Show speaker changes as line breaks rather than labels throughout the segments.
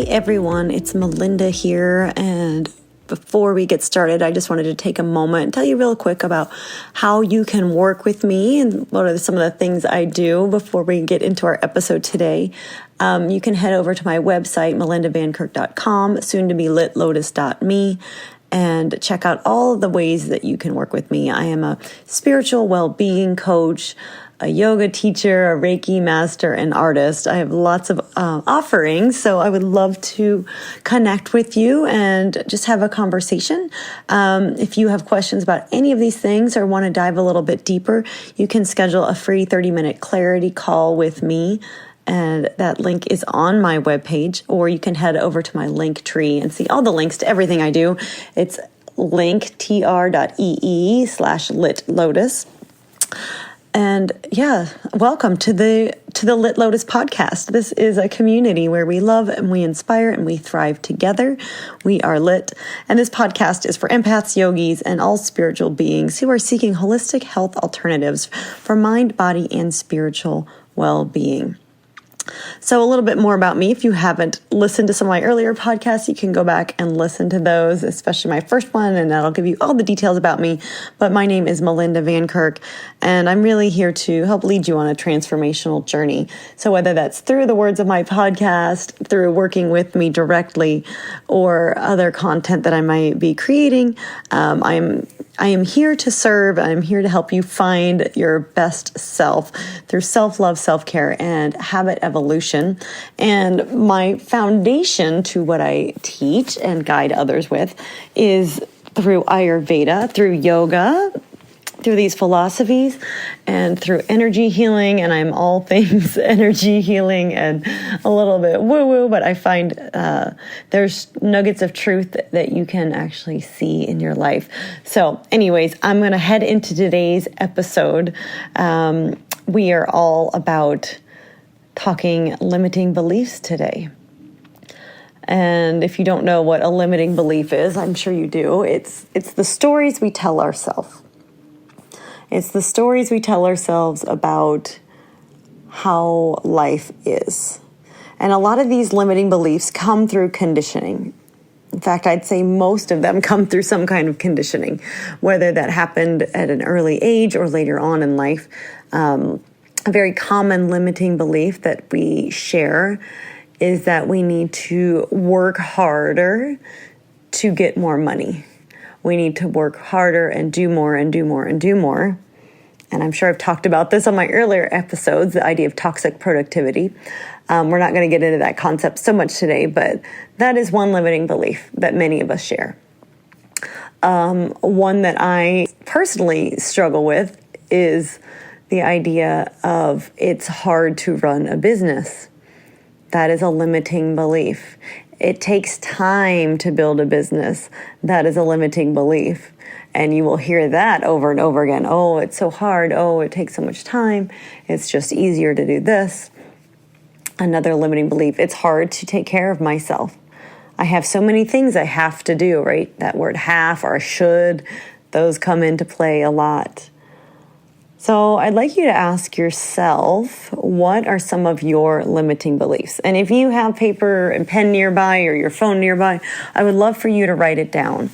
everyone, it's Melinda here, and before we get started, I just wanted to take a moment and tell you real quick about how you can work with me and what are some of the things I do before we get into our episode today. You can head over to my website, melindavankirk.com, soon to be litlotus.me, and check out all of the ways that you can work with me. I am a spiritual well-being coach, a yoga teacher, a Reiki master, and artist. I have lots of offerings, so I would love to connect with you and just have a conversation. If you have questions about any of these things or want to dive a little bit deeper, you can schedule a free 30-minute clarity call with me, and that link is on my webpage, or you can head over to my link tree and see all the links to everything I do. It's linktr.ee/litlotus. And yeah, welcome to the Lit Lotus podcast. This is a community where we love and we inspire and we thrive together. We are lit. And this podcast is for empaths, yogis, and all spiritual beings who are seeking holistic health alternatives for mind, body, and spiritual well-being. So a little bit more about me. If you haven't listened to some of my earlier podcasts, you can go back and listen to those, especially my first one, and that'll give you all the details about me. But my name is Melinda Vankirk, and I'm really here to help lead you on a transformational journey. So whether that's through the words of my podcast, through working with me directly, or other content that I might be creating, I am here to serve. I'm here to help you find your best self through self-love, self-care, and habit evolution. And my foundation to what I teach and guide others with is through Ayurveda, through yoga, through these philosophies, and through energy healing. And I'm all things energy healing and a little bit woo-woo, but I find there's nuggets of truth that you can actually see in your life. So anyways, I'm going to head into today's episode. We are all about talking limiting beliefs today. And if you don't know what a limiting belief is, I'm sure you do. It's the stories we tell ourselves. It's the stories we tell ourselves about how life is. And a lot of these limiting beliefs come through conditioning. In fact, I'd say most of them come through some kind of conditioning, whether that happened at an early age or later on in life. A very common limiting belief that we share is that we need to work harder to get more money. We need to work harder and do more and do more and do more. And I'm sure I've talked about this on my earlier episodes, the idea of toxic productivity. We're not going to get into that concept so much today, but that is one limiting belief that many of us share. One that I personally struggle with is the idea of it's hard to run a business. That is a limiting belief. It takes time to build a business. That is a limiting belief. And you will hear that over and over again. Oh, it's so hard. Oh, it takes so much time. It's just easier to do this. Another limiting belief. It's hard to take care of myself. I have so many things I have to do, right? That word have or should, those come into play a lot. So I'd like you to ask yourself, what are some of your limiting beliefs? And if you have paper and pen nearby or your phone nearby, I would love for you to write it down.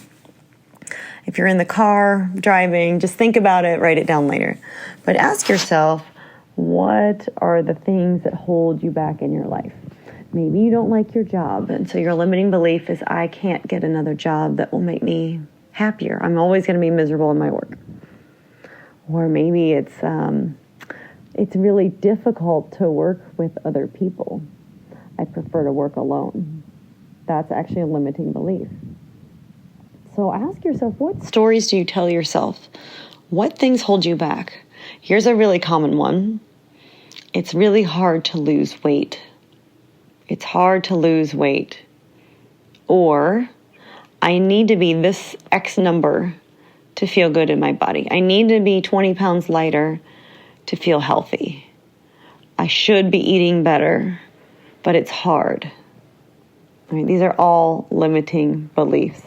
If you're in the car driving, just think about it, write it down later. But ask yourself, what are the things that hold you back in your life? Maybe you don't like your job, and so your limiting belief is, I can't get another job that will make me happier. I'm always going to be miserable in my work. Or maybe it's really difficult to work with other people. I prefer to work alone. That's actually a limiting belief. So ask yourself, what stories do you tell yourself? What things hold you back? Here's a really common one. It's really hard to lose weight. It's hard to lose weight. Or, I need to be this X number to feel good in my body. I need to be 20 pounds lighter to feel healthy. I should be eating better, but it's hard. I mean, these are all limiting beliefs.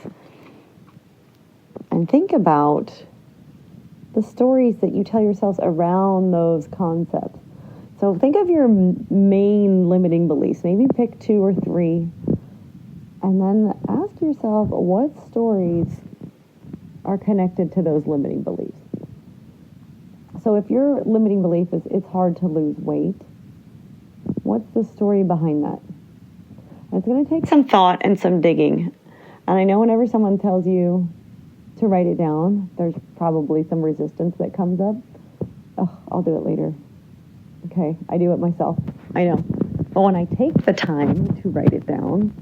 And think about the stories that you tell yourselves around those concepts. So think of your main limiting beliefs. Maybe pick 2 or 3 And then ask yourself, what stories are connected to those limiting beliefs? So if your limiting belief is it's hard to lose weight, what's the story behind that? And it's going to take some thought and some digging. And I know whenever someone tells you to write it down, there's probably some resistance that comes up. Oh, I'll do it later. Okay, I do it myself. I know. But when I take the time to write it down,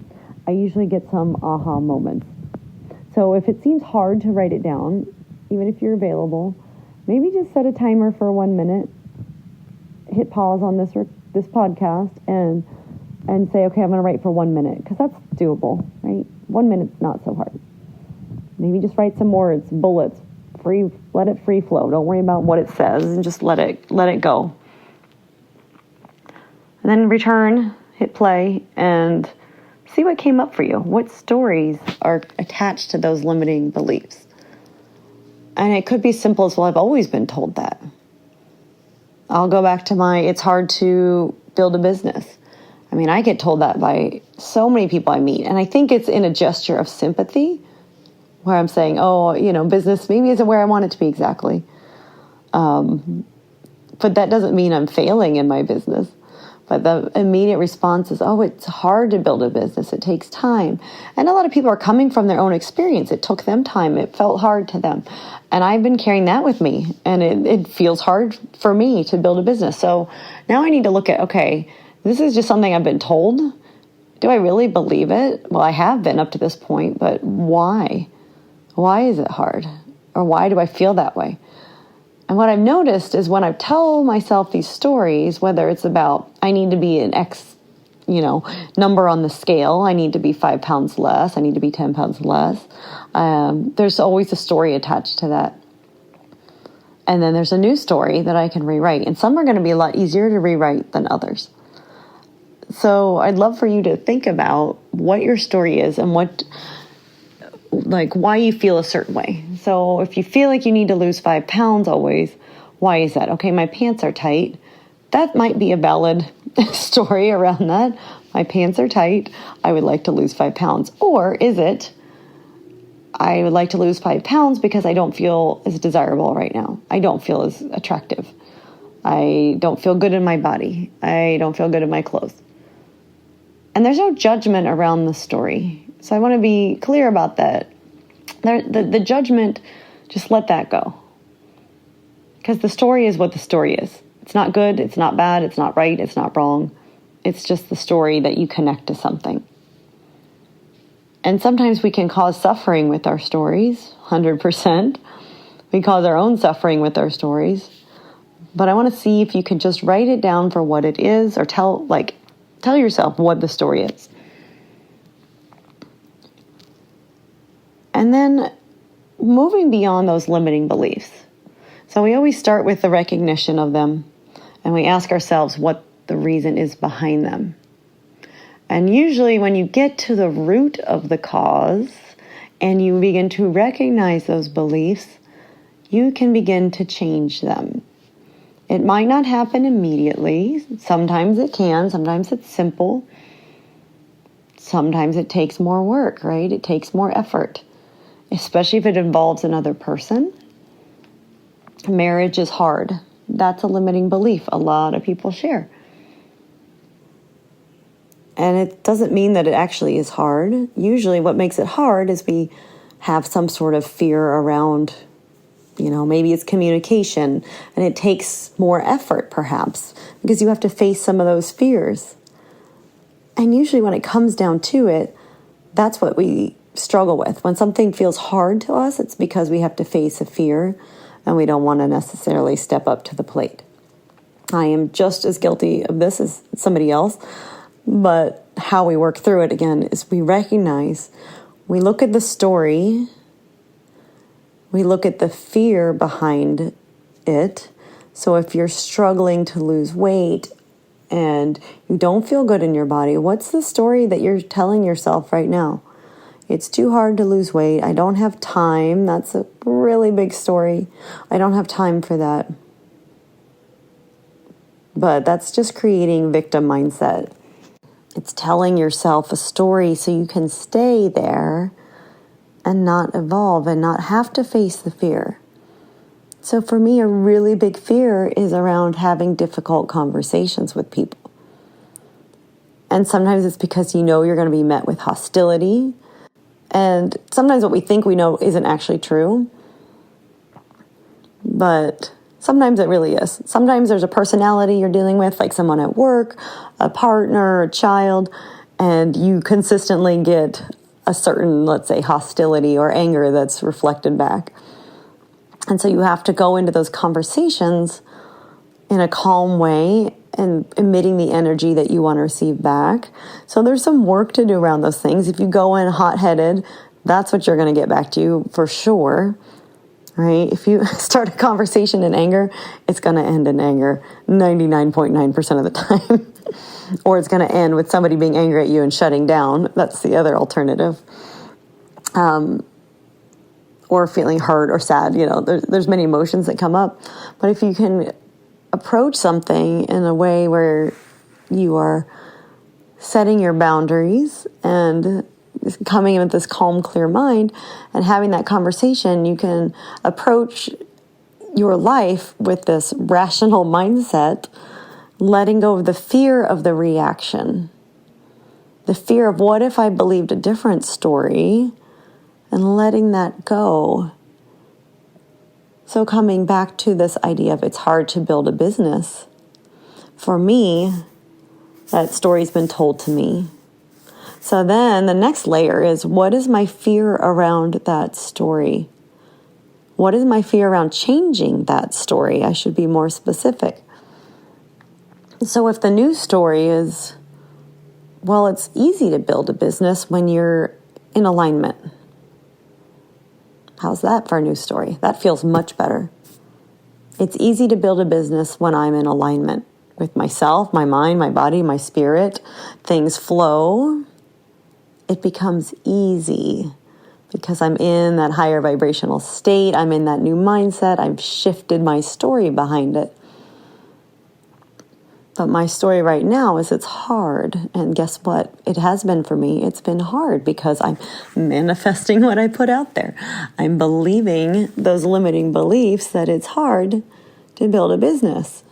I usually get some aha moments. So if it seems hard to write it down, even if you're available, maybe just set a timer for 1 minute, hit pause on this podcast, and say, okay, I'm going to write for 1 minute, because that's doable, right? 1 minute's not so hard. Maybe just write some words, bullets, let it free flow. Don't worry about what it says, and just let it go. And then return, hit play, and see what came up for you. What stories are attached to those limiting beliefs? And it could be simple as, well, I've always been told that. I'll go back to it's hard to build a business. I mean, I get told that by so many people I meet. And I think it's in a gesture of sympathy where I'm saying, business maybe isn't where I want it to be exactly. But that doesn't mean I'm failing in my business. But the immediate response is, it's hard to build a business. It takes time. And a lot of people are coming from their own experience. It took them time. It felt hard to them. And I've been carrying that with me. And it feels hard for me to build a business. So now I need to look at, okay, this is just something I've been told. Do I really believe it? Well, I have been up to this point, but why? Why is it hard? Or why do I feel that way? And what I've noticed is when I tell myself these stories, whether it's about I need to be an X, number on the scale, I need to be 5 pounds less, I need to be 10 pounds less, there's always a story attached to that. And then there's a new story that I can rewrite. And some are going to be a lot easier to rewrite than others. So I'd love for you to think about what your story is and why you feel a certain way. So if you feel like you need to lose 5 pounds always, why is that? Okay, my pants are tight. That might be a valid story around that. My pants are tight. I would like to lose 5 pounds. Or is it, I would like to lose 5 pounds because I don't feel as desirable right now. I don't feel as attractive. I don't feel good in my body. I don't feel good in my clothes. And there's no judgment around the story. So I want to be clear about that. The judgment, just let that go. Because the story is what the story is. It's not good, it's not bad, it's not right, it's not wrong. It's just the story that you connect to something. And sometimes we can cause suffering with our stories, 100%. We cause our own suffering with our stories. But I want to see if you can just write it down for what it is, or tell yourself what the story is. And then moving beyond those limiting beliefs. So we always start with the recognition of them, and we ask ourselves what the reason is behind them. And usually when you get to the root of the cause and you begin to recognize those beliefs, you can begin to change them. It might not happen immediately. Sometimes it can. Sometimes it's simple. Sometimes it takes more work, right? It takes more effort, especially if it involves another person. Marriage is hard. That's a limiting belief a lot of people share. And it doesn't mean that it actually is hard. Usually what makes it hard is we have some sort of fear around, maybe it's communication, and it takes more effort perhaps because you have to face some of those fears. And usually when it comes down to it, that's what we struggle with. When something feels hard to us, it's because we have to face a fear and we don't want to necessarily step up to the plate. I am just as guilty of this as somebody else, but how we work through it again is we recognize, we look at the story, we look at the fear behind it. So if you're struggling to lose weight and you don't feel good in your body, what's the story that you're telling yourself right now? It's too hard to lose weight. I don't have time. That's a really big story. I don't have time for that. But that's just creating victim mindset. It's telling yourself a story so you can stay there and not evolve and not have to face the fear. So for me, a really big fear is around having difficult conversations with people. And sometimes it's because you know you're going to be met with hostility. And sometimes what we think we know isn't actually true. But sometimes it really is. Sometimes there's a personality you're dealing with, like someone at work, a partner, a child, and you consistently get a certain, let's say, hostility or anger that's reflected back. And so you have to go into those conversations in a calm way and emitting the energy that you want to receive back. So there's some work to do around those things. If you go in hot-headed, that's what you're going to get back to you for sure. Right? If you start a conversation in anger, it's going to end in anger 99.9% of the time. Or it's going to end with somebody being angry at you and shutting down. That's the other alternative. Or feeling hurt or sad. There's many emotions that come up. But if you can approach something in a way where you are setting your boundaries and coming in with this calm, clear mind and having that conversation, you can approach your life with this rational mindset, letting go of the fear of the reaction, the fear of what if I believed a different story, and letting that go. So coming back to this idea of it's hard to build a business, for me, that story's been told to me. So then the next layer is, what is my fear around that story? What is my fear around changing that story? I should be more specific. So if the new story is, well, it's easy to build a business when you're in alignment. How's that for a new story? That feels much better. It's easy to build a business when I'm in alignment with myself, my mind, my body, my spirit. Things flow. It becomes easy because I'm in that higher vibrational state. I'm in that new mindset. I've shifted my story behind it. But my story right now is it's hard. And guess what? It has been for me. It's been hard because I'm manifesting what I put out there. I'm believing those limiting beliefs that it's hard to build a business.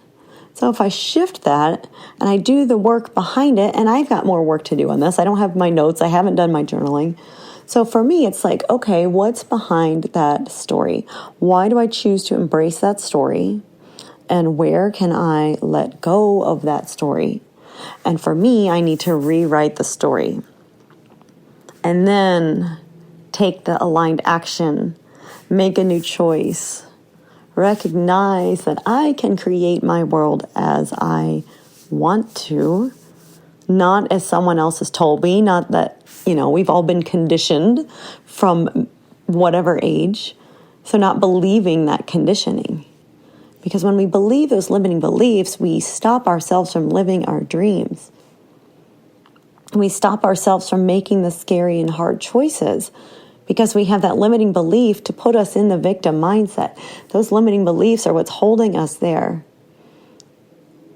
So if I shift that and I do the work behind it, and I've got more work to do on this. I don't have my notes. I haven't done my journaling. So for me, it's like, okay, what's behind that story? Why do I choose to embrace that story? And where can I let go of that story? And for me, I need to rewrite the story. And then take the aligned action, make a new choice, recognize that I can create my world as I want to, not as someone else has told me, not that, we've all been conditioned from whatever age. So not believing that conditioning. Because when we believe those limiting beliefs, we stop ourselves from living our dreams. We stop ourselves from making the scary and hard choices because we have that limiting belief to put us in the victim mindset. Those limiting beliefs are what's holding us there.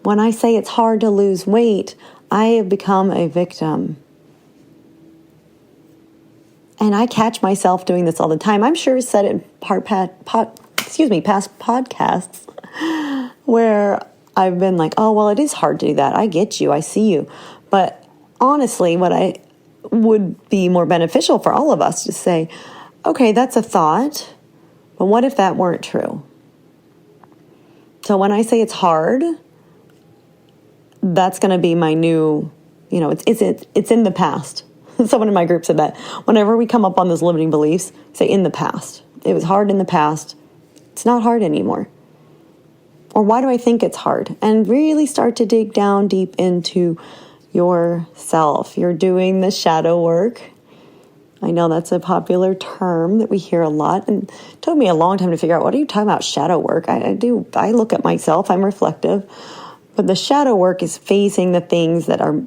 When I say it's hard to lose weight, I have become a victim. And I catch myself doing this all the time. I'm sure I said it in past podcasts where I've been like, oh, well, it is hard to do that. I get you. I see you. But honestly, what I would be more beneficial for all of us to say, okay, that's a thought, but what if that weren't true? So when I say it's hard, that's going to be my new, it's in the past. Someone in my group said that. Whenever we come up on those limiting beliefs, say in the past. It was hard in the past. It's not hard anymore. Or why do I think it's hard? And really start to dig down deep into yourself. You're doing the shadow work. I know that's a popular term that we hear a lot. And it took me a long time to figure out, what are you talking about, shadow work? I look at myself. I'm reflective. But the shadow work is facing the things that are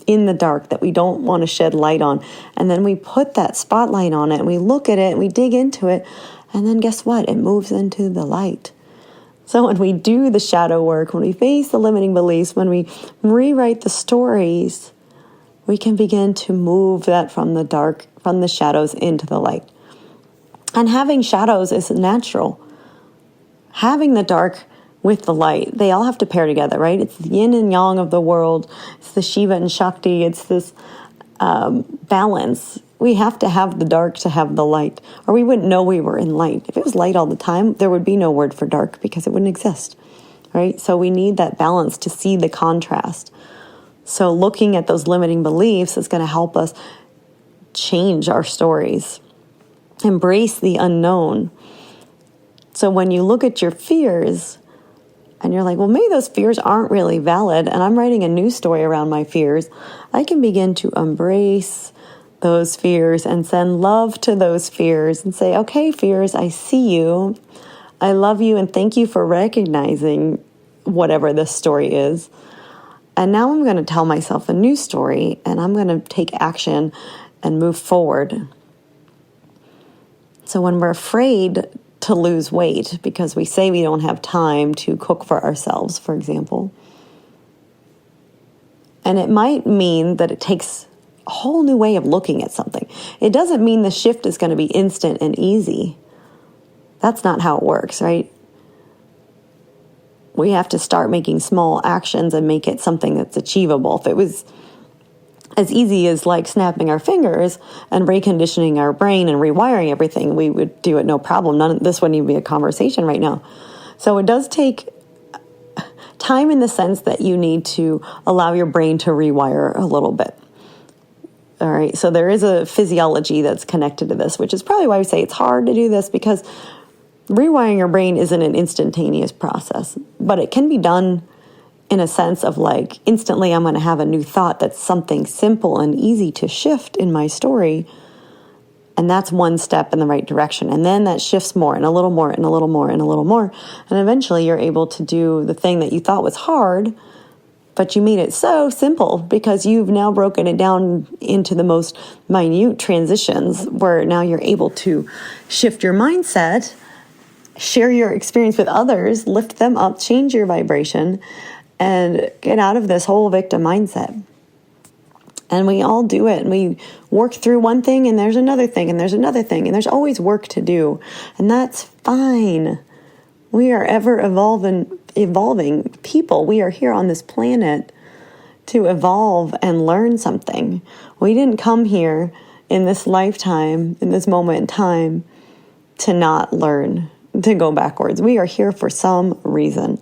in the dark that we don't want to shed light on. And then we put that spotlight on it and we look at it and we dig into it. And then guess what? It moves into the light. So when we do the shadow work, when we face the limiting beliefs, when we rewrite the stories, we can begin to move that from the dark, from the shadows into the light. And having shadows is natural. Having the dark with the light, they all have to pair together, right? It's the yin and yang of the world. It's the Shiva and Shakti. It's this balance. We have to have the dark to have the light, or we wouldn't know we were in light. If it was light all the time, there would be no word for dark because it wouldn't exist, right? So we need that balance to see the contrast. So looking at those limiting beliefs is going to help us change our stories, embrace the unknown. So when you look at your fears and you're like, well, maybe those fears aren't really valid, and I'm writing a new story around my fears, I can begin to embrace those fears and send love to those fears and say, okay, fears, I see you. I love you and thank you for recognizing whatever this story is. And now I'm going to tell myself a new story, and I'm going to take action and move forward. So when we're afraid to lose weight because we say we don't have time to cook for ourselves, for example, and it might mean that it takes a whole new way of looking at something. It doesn't mean the shift is going to be instant and easy. That's not how it works, right? We have to start making small actions and make it something that's achievable. If it was as easy as like snapping our fingers and reconditioning our brain and rewiring everything, we would do it no problem. This wouldn't even be a conversation right now. So it does take time in the sense that you need to allow your brain to rewire a little bit. All right, so there is a physiology that's connected to this, which is probably why we say it's hard to do this, because rewiring your brain isn't an instantaneous process, but it can be done in a sense of like instantly I'm going to have a new thought that's something simple and easy to shift in my story. And that's one step in the right direction. And then that shifts more and a little more and a little more and a little more. And eventually you're able to do the thing that you thought was hard, but you made it so simple because you've now broken it down into the most minute transitions where now you're able to shift your mindset, share your experience with others, lift them up, change your vibration, and get out of this whole victim mindset. And we all do it. And we work through one thing and there's another thing and there's another thing. And there's always work to do. And that's fine. We are ever evolving people. We are here on this planet to evolve and learn something. We didn't come here in this lifetime, in this moment in time, to not learn, to go backwards. We are here for some reason.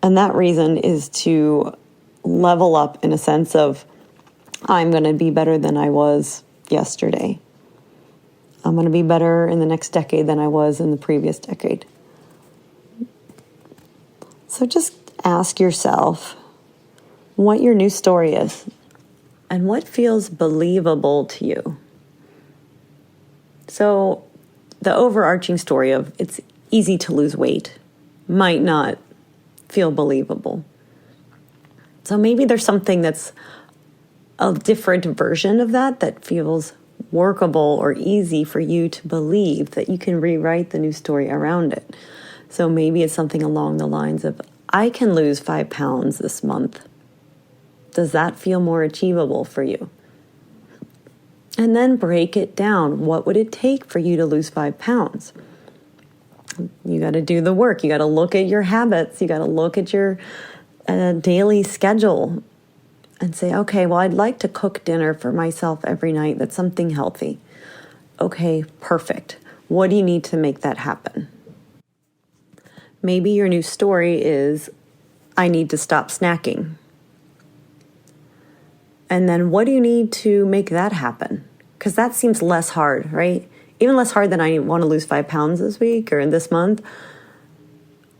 And that reason is to level up in a sense of, I'm going to be better than I was yesterday. I'm going to be better in the next decade than I was in the previous decade. So just ask yourself what your new story is and what feels believable to you. So the overarching story of it's easy to lose weight might not feel believable. So maybe there's something that's a different version of that feels workable or easy for you to believe, that you can rewrite the new story around it. So maybe it's something along the lines of, I can lose 5 pounds this month. Does that feel more achievable for you? And then break it down. What would it take for you to lose 5 pounds? You got to do the work. You got to look at your habits. You got to look at your daily schedule and say, okay, well, I'd like to cook dinner for myself every night. That's something healthy. Okay, perfect. What do you need to make that happen? Maybe your new story is, I need to stop snacking. And then what do you need to make that happen? Because that seems less hard, right? Even less hard than I want to lose 5 pounds this week or this month.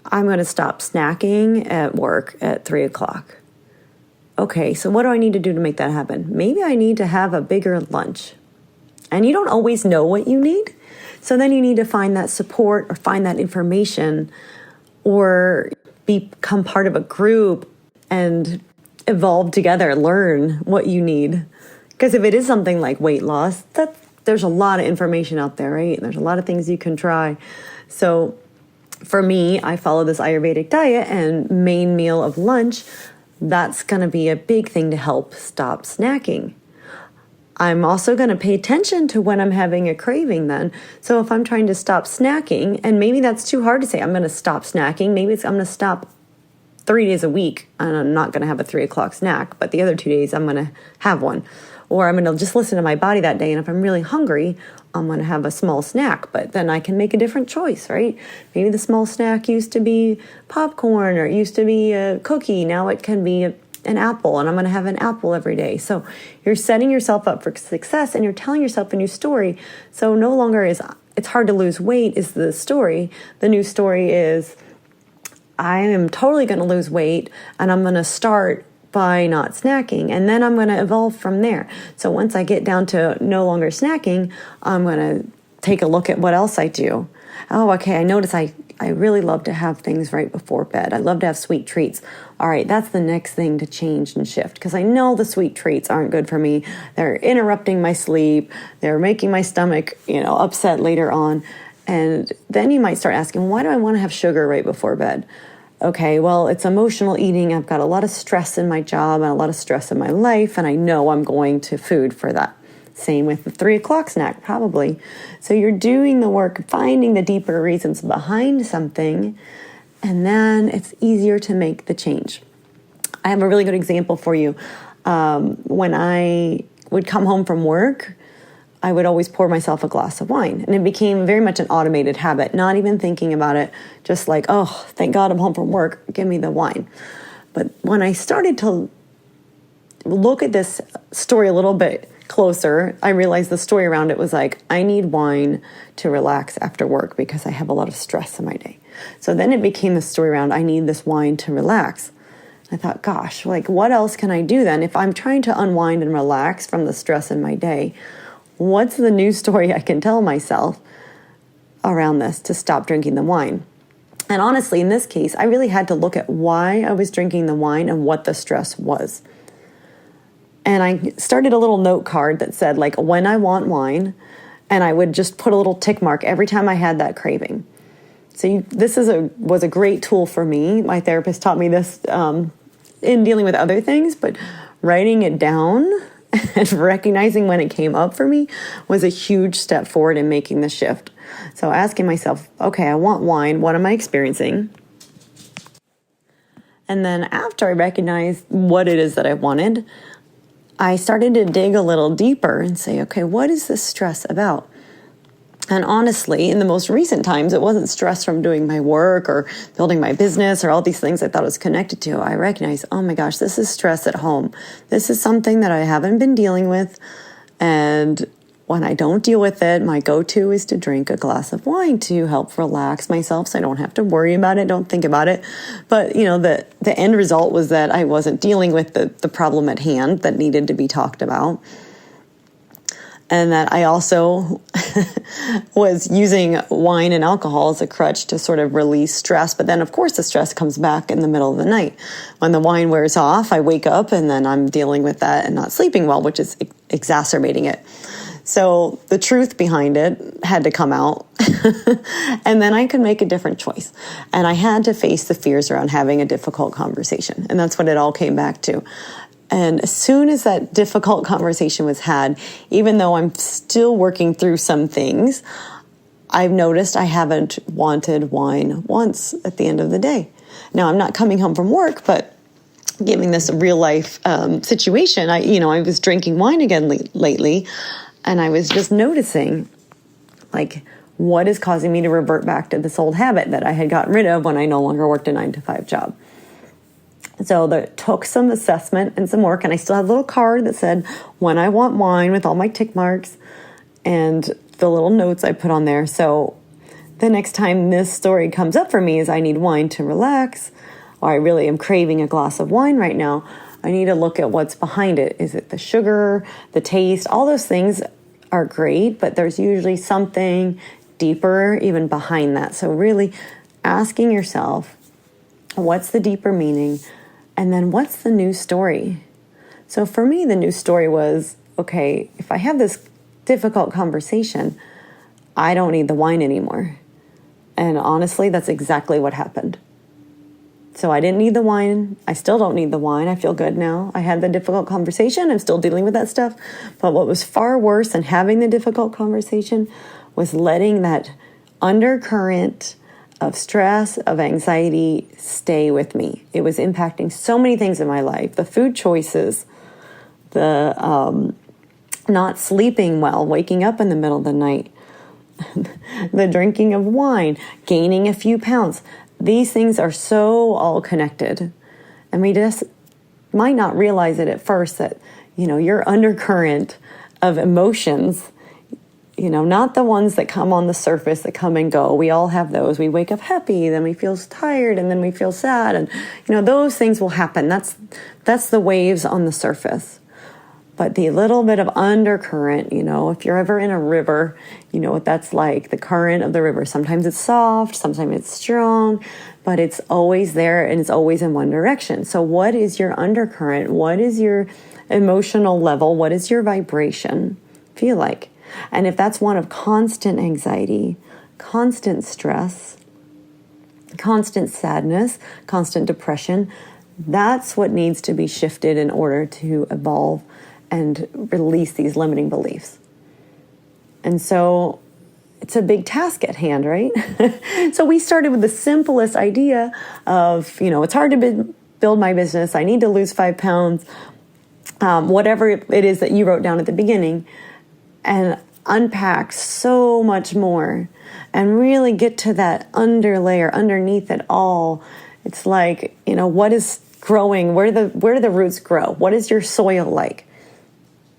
I'm going to stop snacking at work at 3 o'clock. Okay, so what do I need to do to make that happen? Maybe I need to have a bigger lunch. And you don't always know what you need. So then you need to find that support or find that information or become part of a group and evolve together, learn what you need. Because if it is something like weight loss, there's a lot of information out there, right? There's a lot of things you can try. So for me, I follow this Ayurvedic diet, and main meal of lunch that's going to be a big thing to help stop snacking. I'm also going to pay attention to when I'm having a craving then. So if I'm trying to stop snacking, and maybe that's too hard to say, I'm going to stop snacking. Maybe I'm going to stop 3 days a week and I'm not going to have a 3 o'clock snack, but the other 2 days I'm going to have one. Or I'm going to just listen to my body that day. And if I'm really hungry, I'm going to have a small snack, but then I can make a different choice, right? Maybe the small snack used to be popcorn or it used to be a cookie. Now it can be an apple, and I'm going to have an apple every day. So you're setting yourself up for success, and you're telling yourself a new story. So no longer is it's hard to lose weight is the story. The new story is I am totally going to lose weight, and I'm going to start by not snacking, and then I'm going to evolve from there. So once I get down to no longer snacking, I'm going to take a look at what else I do. Oh, okay, I notice I really love to have things right before bed. I love to have sweet treats. All right, that's the next thing to change and shift, because I know the sweet treats aren't good for me. They're interrupting my sleep. They're making my stomach, upset later on. And then you might start asking, why do I want to have sugar right before bed? Okay, well, it's emotional eating. I've got a lot of stress in my job and a lot of stress in my life, and I know I'm going to food for that. Same with the 3 o'clock snack, probably. So you're doing the work, finding the deeper reasons behind something, and then it's easier to make the change. I have a really good example for you. When I would come home from work, I would always pour myself a glass of wine. And it became very much an automated habit, not even thinking about it, just like, oh, thank God I'm home from work, give me the wine. But when I started to look at this story a little bit closer, I realized the story around it was like, I need wine to relax after work because I have a lot of stress in my day. So then it became the story around, I need this wine to relax. I thought, gosh, what else can I do then? If I'm trying to unwind and relax from the stress in my day, what's the new story I can tell myself around this to stop drinking the wine? And honestly, in this case, I really had to look at why I was drinking the wine and what the stress was. And I started a little note card that said, when I want wine, and I would just put a little tick mark every time I had that craving. So this was a great tool for me. My therapist taught me this in dealing with other things, but writing it down and recognizing when it came up for me was a huge step forward in making the shift. So asking myself, okay, I want wine. What am I experiencing? And then after I recognized what it is that I wanted, I started to dig a little deeper and say, okay, what is this stress about? And honestly, in the most recent times, it wasn't stress from doing my work or building my business or all these things I thought it was connected to. I recognized, oh my gosh, this is stress at home. This is something that I haven't been dealing with. And when I don't deal with it, my go-to is to drink a glass of wine to help relax myself so I don't have to worry about it, don't think about it. But, the end result was that I wasn't dealing with the problem at hand that needed to be talked about. And that I also was using wine and alcohol as a crutch to sort of release stress. But then, of course, the stress comes back in the middle of the night. When the wine wears off, I wake up and then I'm dealing with that and not sleeping well, which is exacerbating it. So the truth behind it had to come out. And then I could make a different choice. And I had to face the fears around having a difficult conversation. And that's what it all came back to. And as soon as that difficult conversation was had, even though I'm still working through some things, I've noticed I haven't wanted wine once at the end of the day. Now, I'm not coming home from work, but giving this a real life situation, I was drinking wine again lately, and I was just noticing, what is causing me to revert back to this old habit that I had gotten rid of when I no longer worked a 9-to-5 job. So that took some assessment and some work, and I still had a little card that said, when I want wine, with all my tick marks and the little notes I put on there. So the next time this story comes up for me is I need wine to relax, or I really am craving a glass of wine right now, I need to look at what's behind it. Is it the sugar, the taste? All those things are great, but there's usually something deeper even behind that. So really asking yourself, what's the deeper meaning? And then what's the new story? So for me, the new story was, okay, if I have this difficult conversation, I don't need the wine anymore. And honestly, that's exactly what happened. So I didn't need the wine. I still don't need the wine. I feel good now. I had the difficult conversation. I'm still dealing with that stuff. But what was far worse than having the difficult conversation was letting that undercurrent of stress, of anxiety stay with me. It was impacting so many things in my life. The food choices, the not sleeping well, waking up in the middle of the night, the drinking of wine, gaining a few pounds. These things are so all connected. And we just might not realize it at first that, your undercurrent of emotions, not the ones that come on the surface, that come and go. We all have those. We wake up happy, then we feel tired, and then we feel sad. And, those things will happen. That's the waves on the surface. But the little bit of undercurrent, if you're ever in a river, you know what that's like, the current of the river. Sometimes it's soft, sometimes it's strong, but it's always there and it's always in one direction. So what is your undercurrent? What is your emotional level? What is your vibration feel like? And if that's one of constant anxiety, constant stress, constant sadness, constant depression, that's what needs to be shifted in order to evolve and release these limiting beliefs. And so it's a big task at hand, right? So we started with the simplest idea of, it's hard to build my business. I need to lose 5 pounds, whatever it is that you wrote down at the beginning, and unpack so much more and really get to that underlayer underneath it all. It's like, what is growing? Where do the roots grow? What is your soil like?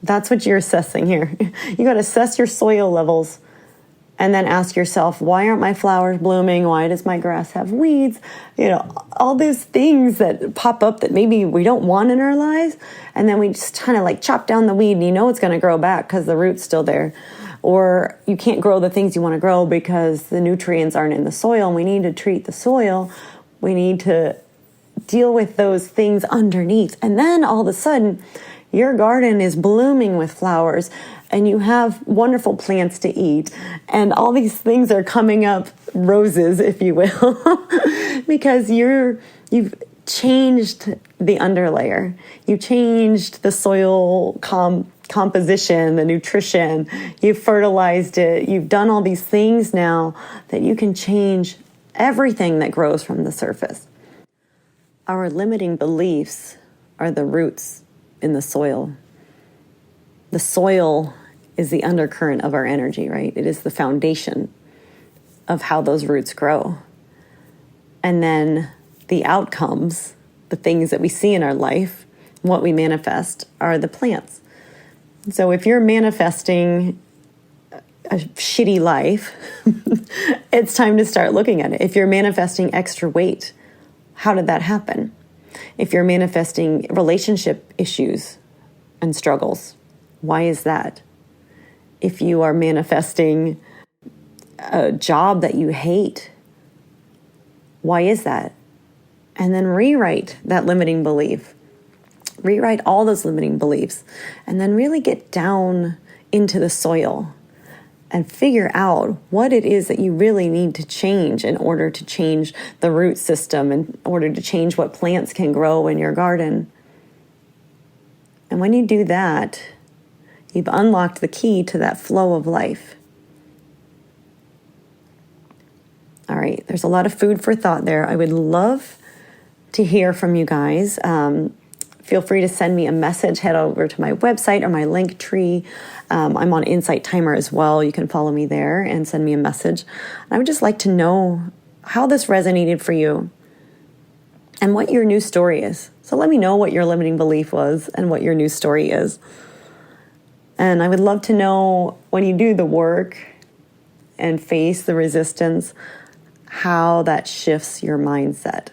That's what you're assessing here. You got to assess your soil levels and then ask yourself, why aren't my flowers blooming? Why does my grass have weeds? All these things that pop up that maybe we don't want in our lives. And then we just kind of chop down the weed and it's going to grow back because the root's still there. Or you can't grow the things you want to grow because the nutrients aren't in the soil. And we need to treat the soil. We need to deal with those things underneath. And then all of a sudden, your garden is blooming with flowers and you have wonderful plants to eat. And all these things are coming up, roses, if you will, because you've changed the underlayer. You changed the soil composition, the nutrition. You've fertilized it. You've done all these things now that you can change everything that grows from the surface. Our limiting beliefs are the roots in the soil. The soil is the undercurrent of our energy, right? It is the foundation of how those roots grow. And then the outcomes, the things that we see in our life, what we manifest, are the plants. So if you're manifesting a shitty life, it's time to start looking at it. If you're manifesting extra weight, how did that happen? If you're manifesting relationship issues and struggles, why is that? If you are manifesting a job that you hate, why is that? And then rewrite that limiting belief. Rewrite all those limiting beliefs and then really get down into the soil and figure out what it is that you really need to change in order to change the root system, in order to change what plants can grow in your garden. And when you do that, you've unlocked the key to that flow of life. All right, there's a lot of food for thought there. I would love to hear from you guys. Feel free to send me a message. Head over to my website or my link tree. I'm on Insight Timer as well. You can follow me there and send me a message. I would just like to know how this resonated for you and what your new story is. So let me know what your limiting belief was and what your new story is. And I would love to know, when you do the work and face the resistance, how that shifts your mindset.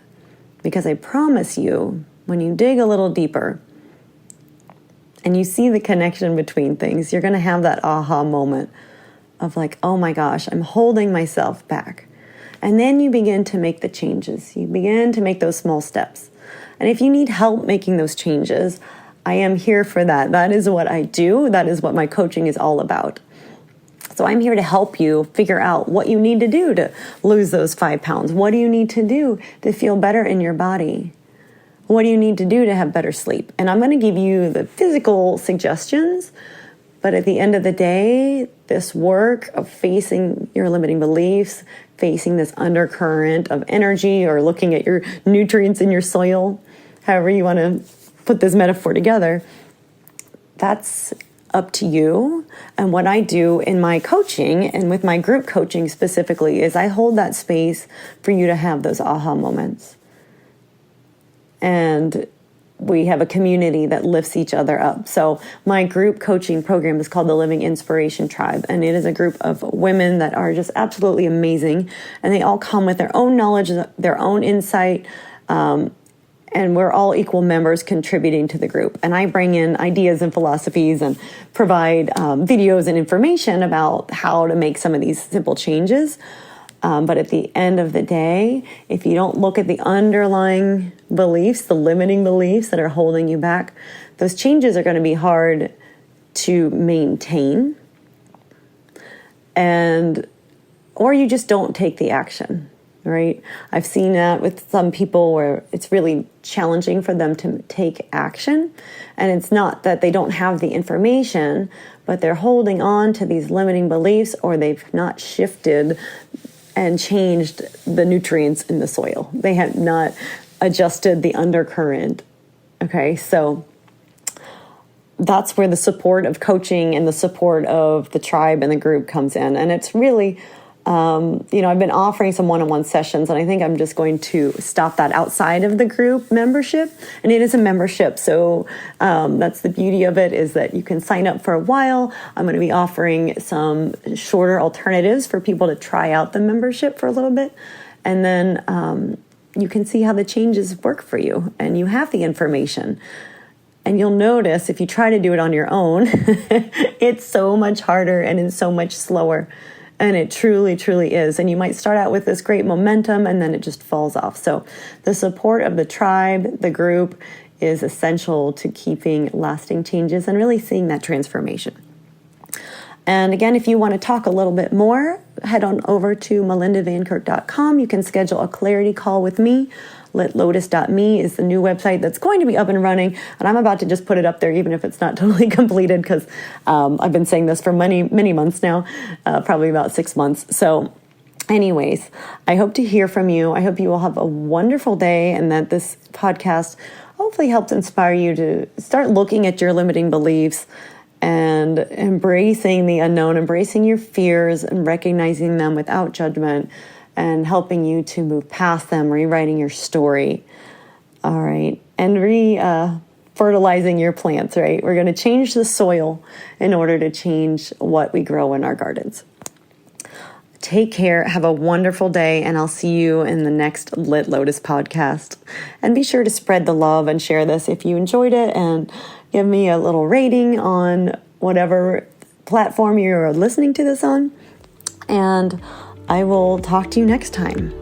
Because I promise you, when you dig a little deeper and you see the connection between things, you're going to have that aha moment of oh my gosh, I'm holding myself back. And then you begin to make the changes. You begin to make those small steps. And if you need help making those changes, I am here for that. That is what I do. That is what my coaching is all about. So So I'm here to help you figure out what you need to do to lose those 5 pounds. What do you need to do to feel better in your body? What do you need to do to have better sleep? And I'm going to give you the physical suggestions, but at the end of the day, this work of facing your limiting beliefs, facing this undercurrent of energy, or looking at your nutrients in your soil, however you want to put this metaphor together, that's up to you. And what I do in my coaching, and with my group coaching specifically, is I hold that space for you to have those aha moments. And we have a community that lifts each other up. So my group coaching program is called the Living Inspiration Tribe, and it is a group of women that are just absolutely amazing, and they all come with their own knowledge, their own insight, and we're all equal members contributing to the group. And I bring in ideas and philosophies and provide videos and information about how to make some of these simple changes. But at the end of the day, if you don't look at the underlying beliefs, the limiting beliefs that are holding you back, those changes are going to be hard to maintain. Or you just don't take the action, right? I've seen that with some people where it's really challenging for them to take action. And it's not that they don't have the information, but they're holding on to these limiting beliefs, or they've not shifted and changed the nutrients in the soil. They have not adjusted the undercurrent. Okay, so that's where the support of coaching and the support of the tribe and the group comes in. And it's really, I've been offering some one-on-one sessions, and I think I'm just going to stop that outside of the group membership. And it is a membership, so that's the beauty of it, is that you can sign up for a while. I'm going to be offering some shorter alternatives for people to try out the membership for a little bit, and then you can see how the changes work for you, and you have the information. And you'll notice if you try to do it on your own, it's so much harder and it's so much slower. And it truly, truly is. And you might start out with this great momentum, and then it just falls off. So the support of the tribe, the group, is essential to keeping lasting changes and really seeing that transformation. And again, if you want to talk a little bit more, head on over to melindavankerk.com. You can schedule a clarity call with me. LitLotus.me is the new website that's going to be up and running, and I'm about to just put it up there even if it's not totally completed, because I've been saying this for many months now, probably about 6 months. So anyways, I hope to hear from you. I hope you will have a wonderful day, and that this podcast hopefully helps inspire you to start looking at your limiting beliefs and embracing the unknown, embracing your fears and recognizing them without judgment, and helping you to move past them, rewriting your story. All right. And fertilizing your plants, right? We're going to change the soil in order to change what we grow in our gardens. Take care. Have a wonderful day, and I'll see you in the next Lit Lotus podcast. And be sure to spread the love and share this if you enjoyed it, and give me a little rating on whatever platform you're listening to this on. And I will talk to you next time.